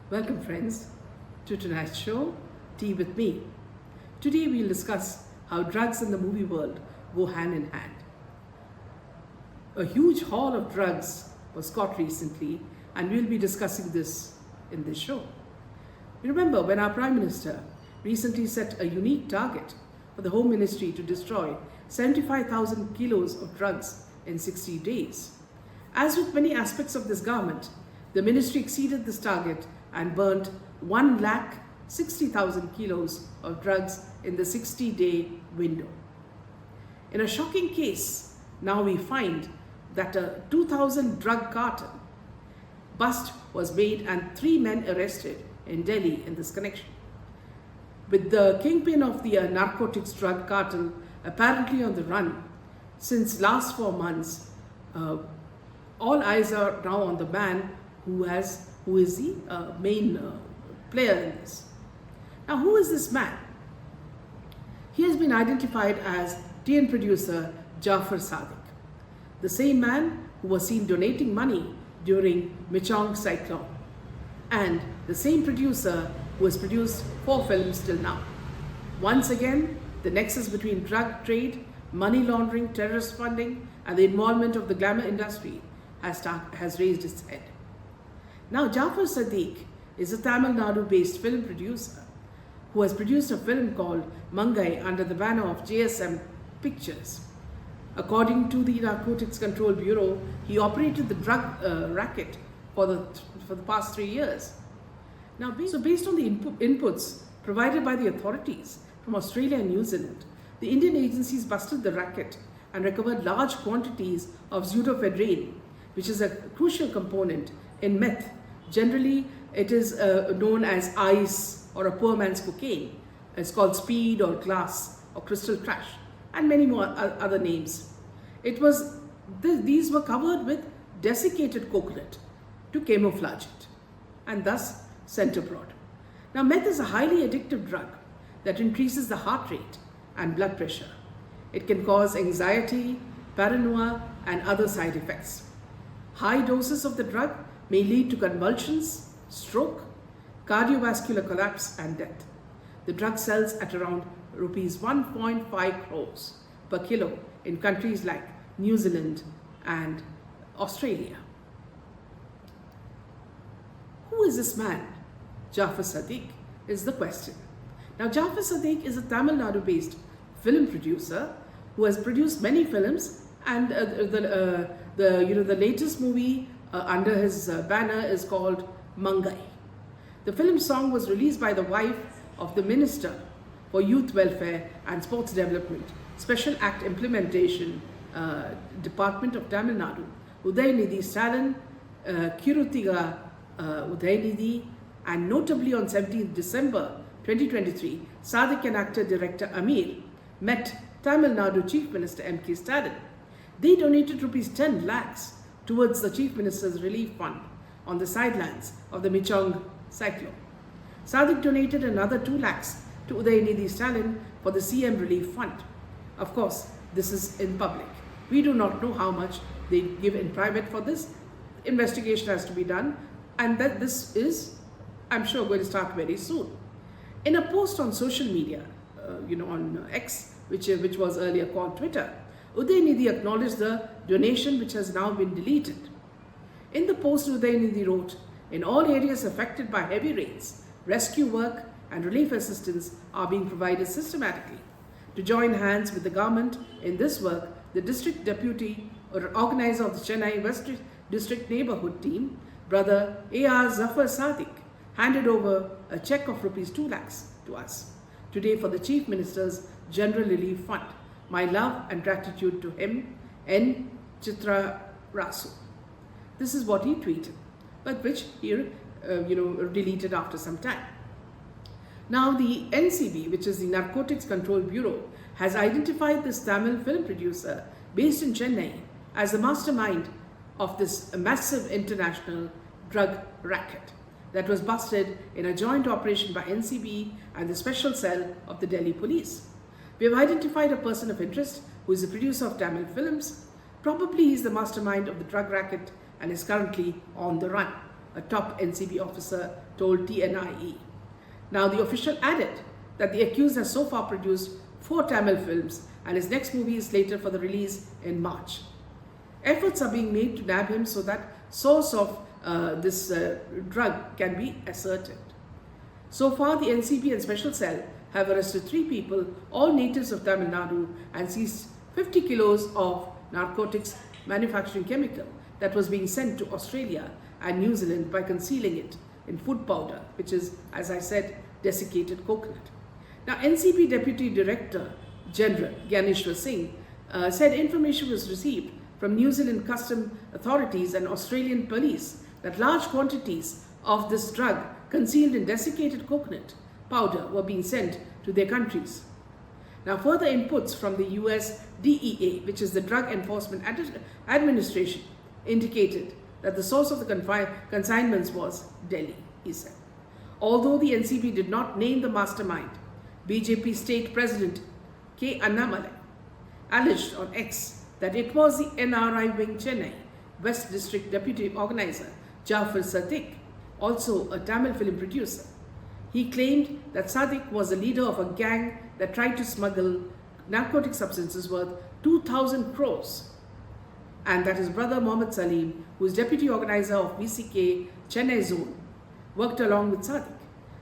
Welcome friends to tonight's show, Tea with Me. Today we'll discuss how drugs and the movie world go hand in hand. A huge haul of drugs was caught recently and we'll be discussing this in this show. You remember when our Prime Minister recently set a unique target for the Home Ministry to destroy 75,000 kilos of drugs in 60 days. As with many aspects of this government, the ministry exceeded this target and burnt 160,000 kilos of drugs in the 60-day window. In a shocking case, now we find that a 2,000 drug cartel bust was made and 3 men arrested in Delhi in this connection. With the kingpin of the narcotics drug cartel apparently on the run since last 4 months, all eyes are now on the man who is the main player in this. Now, who is this man? He has been identified as TN producer Jafar Sadiq, the same man who was seen donating money during Michong cyclone, and the same producer who has produced 4 films till now. Once again, the nexus between drug trade, money laundering, terrorist funding, and the involvement of the glamour industry has raised its head. Now, Jafar Sadiq is a Tamil Nadu-based film producer who has produced a film called Mangai under the banner of JSM Pictures. According to the Narcotics Control Bureau, he operated the drug racket for the past 3 years. Now, based on the inputs provided by the authorities from Australia and New Zealand, the Indian agencies busted the racket and recovered large quantities of pseudoephedrine, which is a crucial component in meth. Generally, it is known as ice or a poor man's cocaine. It's called speed or glass or crystal crash and many more other names. These were covered with desiccated coconut to camouflage it and thus sent abroad. Now, meth is a highly addictive drug that increases the heart rate and blood pressure. It can cause anxiety, paranoia, and other side effects. High doses of the drug may lead to convulsions, stroke, cardiovascular collapse, and death. The drug sells at around rupees 1.5 crores per kilo in countries like New Zealand and Australia. Who is this man? Jafar Sadiq is the question. Now, Jafar Sadiq is a Tamil Nadu-based film producer who has produced many films, and the latest movie under his banner is called Mangai. The film song was released by the wife of the Minister for Youth Welfare and Sports Development, Special Act Implementation Department of Tamil Nadu, Udayanidhi Stalin, Kirutiga Udayanidhi, and notably on 17th December 2023, Sadiq and actor-director Amir met Tamil Nadu Chief Minister M.K. Stalin. They donated rupees 10 lakhs towards the Chief Minister's Relief Fund on the sidelines of the Michong cyclone. Sadiq donated another 2 lakhs to Udayanidhi Stalin for the CM Relief Fund. Of course, this is in public. We do not know how much they give in private for this. Investigation has to be done, and that this is, I'm sure, going to start very soon. In a post on social media, on X, which was earlier called Twitter, Udayanidhi acknowledged the donation, which has now been deleted. In the post, Udayanidhi wrote, "In all areas affected by heavy rains, rescue work and relief assistance are being provided systematically. To join hands with the government in this work, the district deputy or organizer of the Chennai West District Neighborhood Team, Brother A.R. Zafar Sadiq, handed over a check of rupees 2 lakhs to us today for the Chief Minister's General Relief Fund. My love and gratitude to him, N. Chitra Rasu." This is what he tweeted, but which he deleted after some time. Now, the NCB, which is the Narcotics Control Bureau, has identified this Tamil film producer based in Chennai as the mastermind of this massive international drug racket that was busted in a joint operation by NCB and the special cell of the Delhi police. We have identified a person of interest who is a producer of Tamil films. Probably he is the mastermind of the drug racket and is currently on the run. a top NCB officer told TNIE. Now, the official added that the accused has so far produced 4 Tamil films and his next movie is slated for the release in March. Efforts are being made to nab him so that source of this drug can be ascertained. So far, the NCB and Special Cell have arrested 3 people, all natives of Tamil Nadu, and seized 50 kilos of narcotics manufacturing chemical that was being sent to Australia and New Zealand by concealing it in food powder, which is, as I said, desiccated coconut. Now, NCB Deputy Director General Gyaneshwar Singh said information was received from New Zealand custom authorities and Australian police that large quantities of this drug concealed in desiccated coconut powder were being sent to their countries. Now, further inputs from the US DEA, which is the Drug Enforcement Administration, indicated that the source of the consignments was Delhi, he said. Although the NCB did not name the mastermind, BJP State President K. Annamalai alleged on X that it was the NRI Wing Chennai West District Deputy Organizer Jafar Sadiq, also a Tamil film producer. He claimed that Sadiq was the leader of a gang that tried to smuggle narcotic substances worth 2,000 crores, and that his brother Mohammed Salim, who is deputy organizer of VCK Chennai Zone, worked along with Sadiq.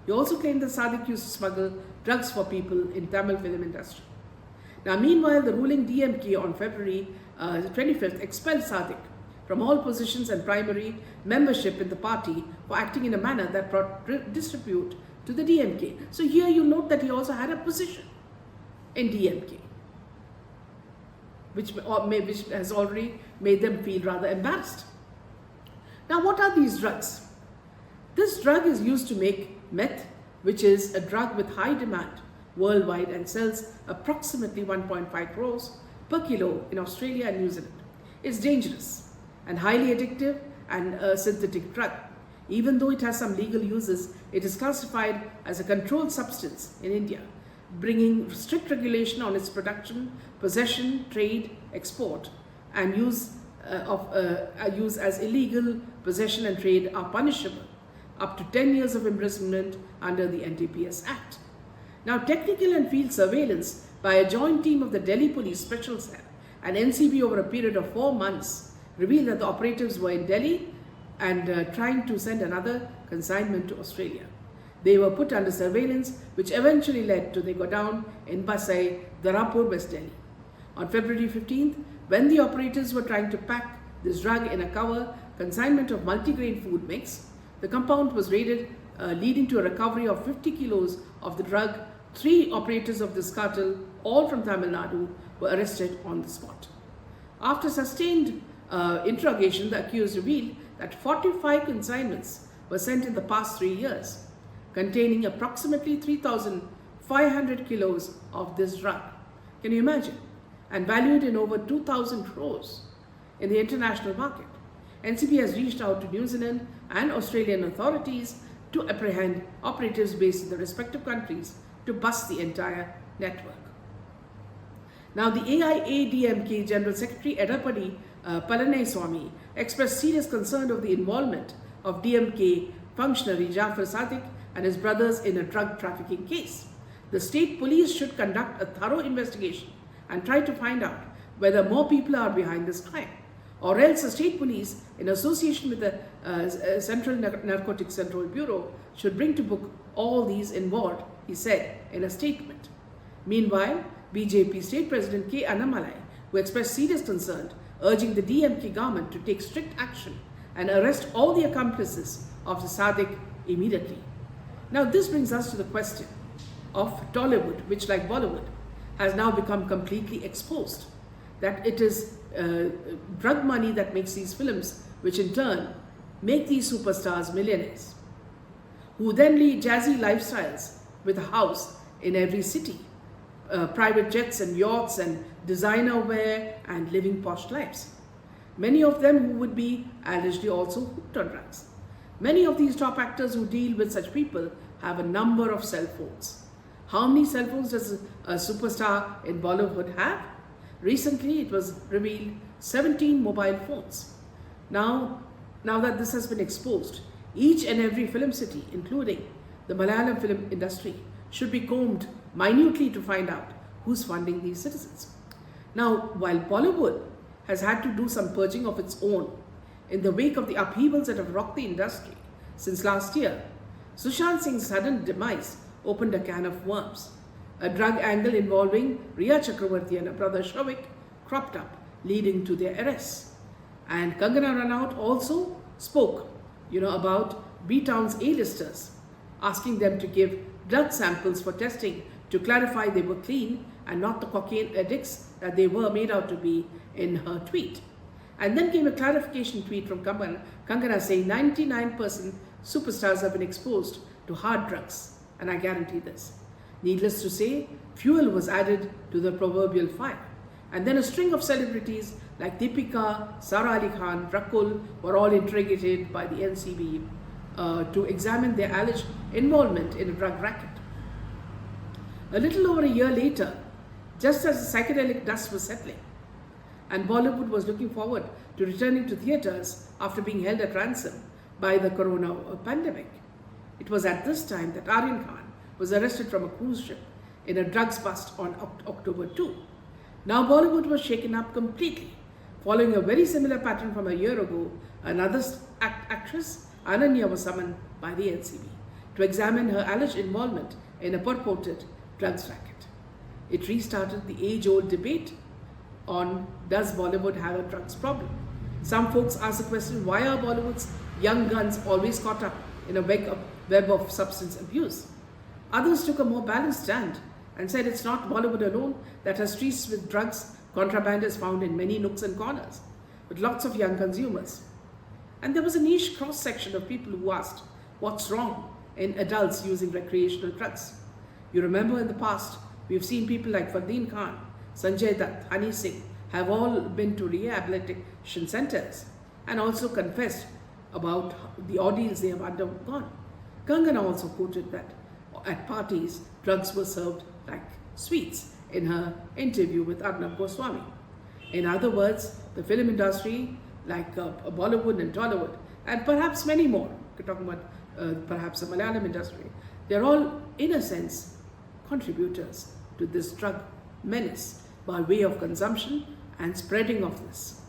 He also claimed that Sadiq used to smuggle drugs for people in Tamil film industry. Now, meanwhile, the ruling DMK on February 25th expelled Sadiq from all positions and primary membership in the party for acting in a manner that brought disrepute to the DMK. So here you note that he also had a position in DMK, which has already made them feel rather embarrassed. Now, what are these drugs? This drug is used to make meth, which is a drug with high demand worldwide and sells approximately 1.5 crores per kilo in Australia and New Zealand. It's dangerous and highly addictive and a synthetic drug. Even though it has some legal uses, it is classified as a controlled substance in India, bringing strict regulation on its production, possession, trade, export, and use as illegal possession and trade are punishable up to 10 years of imprisonment under the NDPS Act. Now, technical and field surveillance by a joint team of the Delhi Police Special Cell and NCB over a period of 4 months revealed that the operatives were in Delhi and trying to send another consignment to Australia. They were put under surveillance, which eventually led to they go down in Basai, Dharapur, West Delhi. On February 15th, when the operators were trying to pack this drug in a cover consignment of multigrain food mix, the compound was raided, leading to a recovery of 50 kilos of the drug. 3 operators of this cartel, all from Tamil Nadu, were arrested on the spot. After sustained interrogation, the accused revealed that 45 consignments were sent in the past 3 years, containing approximately 3,500 kilos of this drug. Can you imagine? And valued in over 2,000 crores in the international market. NCB has reached out to New Zealand and Australian authorities to apprehend operatives based in the respective countries to bust the entire network. Now, the AIADMK General Secretary Edapadi Palaniswamy expressed serious concern of the involvement of DMK functionary Jafar Sadiq and his brothers in a drug trafficking case. The state police should conduct a thorough investigation and try to find out whether more people are behind this crime, or else the state police, in association with the Central Narcotics Control Bureau, should bring to book all these involved, he said in a statement. Meanwhile, BJP State President K. Annamalai, who expressed serious concern, urging the DMK government to take strict action and arrest all the accomplices of the Sadiq immediately. Now, this brings us to the question of Tollywood, which, like Bollywood, has now become completely exposed. That it is drug money that makes these films, which in turn make these superstars millionaires, who then lead jazzy lifestyles with a house in every city, private jets and yachts and designer wear and living posh lives. Many of them who would be allegedly also hooked on drugs. Many of these top actors who deal with such people have a number of cell phones. How many cell phones does a superstar in Bollywood have? Recently, it was revealed 17 mobile phones. Now that this has been exposed, Each and every film city, including the Malayalam film industry, should be combed minutely to find out who's funding these citizens. Now, while Bollywood has had to do some purging of its own in the wake of the upheavals that have rocked the industry since last year, Sushant Singh's sudden demise opened a can of worms. A drug angle involving Riya Chakravarti and her brother Shavik cropped up, leading to their arrests. And Kangana Ranaut also spoke, about B-Town's A-listers, asking them to give drug samples for testing to clarify they were clean and not the cocaine addicts that they were made out to be in her tweet. And then came a clarification tweet from Kangana saying 99% superstars have been exposed to hard drugs, and I guarantee this. Needless to say, fuel was added to the proverbial fire. And then a string of celebrities like Deepika, Sara Ali Khan, Rakul were all interrogated by the NCB to examine their alleged involvement in a drug racket. A little over a year later, just as the psychedelic dust was settling, and Bollywood was looking forward to returning to theatres after being held at ransom by the corona pandemic, it was at this time that Aryan Khan was arrested from a cruise ship in a drugs bust on October 2. Now Bollywood was shaken up completely. Following a very similar pattern from a year ago, another actress, Ananya, was summoned by the NCB to examine her alleged involvement in a purported drugs racket. It restarted the age-old debate on does Bollywood have a drugs problem. Some folks ask the question, why are Bollywood's young guns always caught up in a web of substance abuse? Others took a more balanced stand and said it's not Bollywood alone that has streets with drugs. Contraband is found in many nooks and corners, with lots of young consumers. And there was a niche cross-section of people who asked, what's wrong in adults using recreational drugs? You remember in the past, we've seen people like Fardeen Khan, Sanjay Dutt, Honey Singh have all been to rehabilitation centers and also confessed about the ordeals they have undergone. Kangana also quoted that at parties, drugs were served like sweets in her interview with Arnab Goswami. In other words, the film industry, like Bollywood and Tollywood, and perhaps many more, we're talking about perhaps the Malayalam industry, they're all, in a sense, contributors to this drug menace by way of consumption and spreading of this.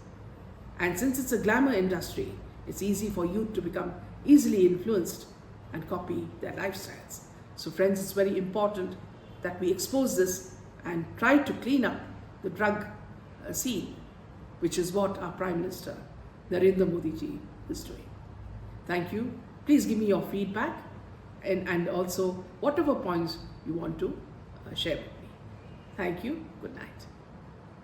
And since it's a glamour industry, it's easy for youth to become easily influenced and copy their lifestyles. So friends, it's very important that we expose this and try to clean up the drug scene, which is what our Prime Minister, Narendra Modi ji, is doing. Thank you. Please give me your feedback and also whatever points you want to share with me. Thank you. Good night.